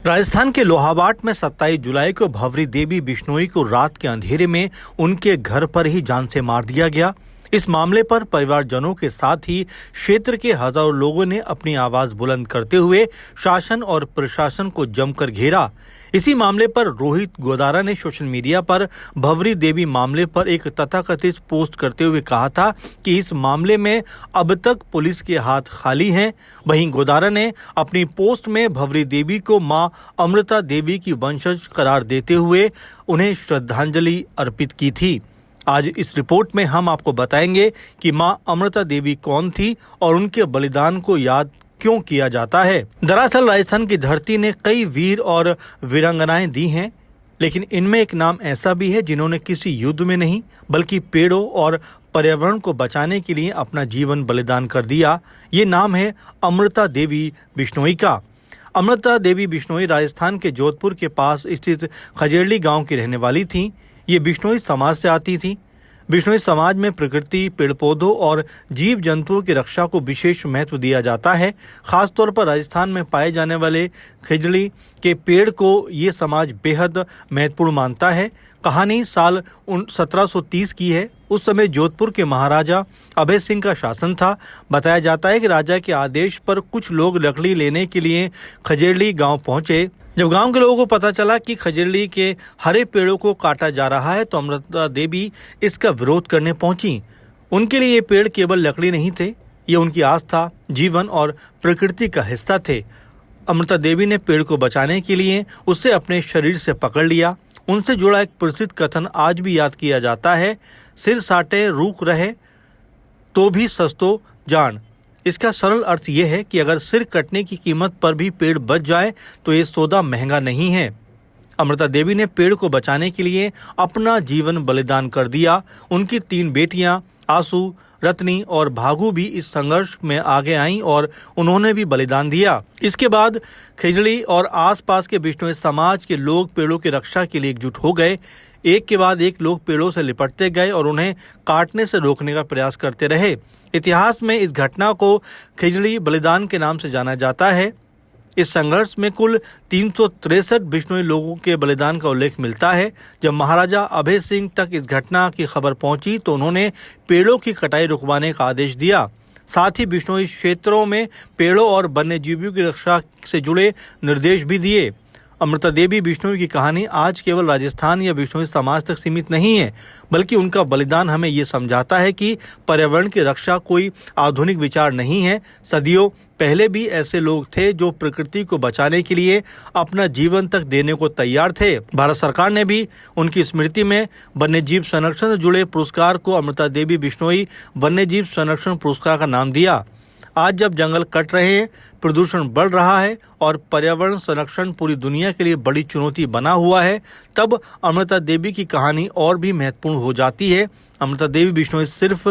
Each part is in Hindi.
राजस्थान के लोहावाट में 27 जुलाई को भंवरी देवी बिश्नोई को रात के अंधेरे में उनके घर पर ही जान से मार दिया गया। इस मामले पर परिवारजनों के साथ ही क्षेत्र के हजारों लोगों ने अपनी आवाज बुलंद करते हुए शासन और प्रशासन को जमकर घेरा। इसी मामले पर रोहित गोदारा ने सोशल मीडिया पर भंवरी देवी मामले पर एक तथाकथित पोस्ट करते हुए कहा था कि इस मामले में अब तक पुलिस के हाथ खाली हैं। वहीं गोदारा ने अपनी पोस्ट में भंवरी देवी को मां अमृता देवी की वंशज करार देते हुए उन्हें श्रद्धांजलि अर्पित की थी। आज इस रिपोर्ट में हम आपको बताएंगे कि मां अमृता देवी कौन थी और उनके बलिदान को याद क्यों किया जाता है। दरअसल राजस्थान की धरती ने कई वीर और वीरांगनाएं दी हैं, लेकिन इनमें एक नाम ऐसा भी है जिन्होंने किसी युद्ध में नहीं बल्कि पेड़ों और पर्यावरण को बचाने के लिए अपना जीवन बलिदान कर दिया। ये नाम है अमृता देवी बिश्नोई का। अमृता देवी बिश्नोई राजस्थान के जोधपुर के पास स्थित खजेरली गांव की रहने वाली थीं। ये बिश्नोई समाज से आती थी। बिश्नोई समाज में प्रकृति, पेड़ पौधों और जीव जंतुओं की रक्षा को विशेष महत्व दिया जाता है। खासतौर पर राजस्थान में पाए जाने वाले खिजड़ी के पेड़ को ये समाज बेहद महत्वपूर्ण मानता है। कहानी साल 1730 की है। उस समय जोधपुर के महाराजा अभय सिंह का शासन था। बताया जाता है कि राजा के आदेश पर कुछ लोग लकड़ी लेने के लिए खजेरली गांव पहुंचे। जब गांव के लोगों को पता चला कि खजेरली के हरे पेड़ों को काटा जा रहा है तो अमृता देवी इसका विरोध करने पहुंची। उनके लिए ये पेड़ केवल लकड़ी नहीं थे, ये उनकी आस्था, जीवन और प्रकृति का हिस्सा थे। अमृता देवी ने पेड़ को बचाने के लिए उसे अपने शरीर से पकड़ लिया। उनसे जुड़ा एक प्रसिद्ध कथन आज भी याद किया जाता है, सिर साटे रूख रहे तो भी सस्तो जान। इसका सरल अर्थ यह है कि अगर सिर कटने की कीमत पर भी पेड़ बच जाए तो ये सौदा महंगा नहीं है। अमृता देवी ने पेड़ को बचाने के लिए अपना जीवन बलिदान कर दिया। उनकी 3 बेटियां आसू, रत्नी और भागू भी इस संघर्ष में आगे आईं और उन्होंने भी बलिदान दिया। इसके बाद खिजड़ी और आसपास के बिश्नोई समाज के लोग पेड़ों की रक्षा के लिए एकजुट हो गए। एक के बाद एक लोग पेड़ों से लिपटते गए और उन्हें काटने से रोकने का प्रयास करते रहे। इतिहास में इस घटना को खिजड़ी बलिदान के नाम से जाना जाता है। इस संघर्ष में कुल 363 बिश्नोई लोगों के बलिदान का उल्लेख मिलता है। जब महाराजा अभय सिंह तक इस घटना की खबर पहुंची तो उन्होंने पेड़ों की कटाई रुकवाने का आदेश दिया। साथ ही बिश्नोई क्षेत्रों में पेड़ों और वन्यजीवों की रक्षा से जुड़े निर्देश भी दिए। अमृता देवी बिश्नोई की कहानी आज केवल राजस्थान या बिश्नोई समाज तक सीमित नहीं है, बल्कि उनका बलिदान हमें ये समझाता है कि पर्यावरण की रक्षा कोई आधुनिक विचार नहीं है। सदियों पहले भी ऐसे लोग थे जो प्रकृति को बचाने के लिए अपना जीवन तक देने को तैयार थे। भारत सरकार ने भी उनकी स्मृति में वन्यजीव संरक्षण से जुड़े पुरस्कार को अमृता देवी बिश्नोई वन्यजीव संरक्षण पुरस्कार का नाम दिया। आज जब जंगल कट रहे हैं, प्रदूषण बढ़ रहा है और पर्यावरण संरक्षण पूरी दुनिया के लिए बड़ी चुनौती बना हुआ है, तब अमृता देवी की कहानी और भी महत्वपूर्ण हो जाती है। अमृता देवी बिश्नोई सिर्फ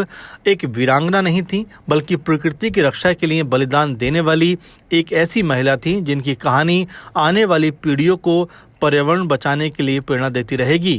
एक वीरांगना नहीं थी, बल्कि प्रकृति की रक्षा के लिए बलिदान देने वाली एक ऐसी महिला थी जिनकी कहानी आने वाली पीढ़ियों को पर्यावरण बचाने के लिए प्रेरणा देती रहेगी।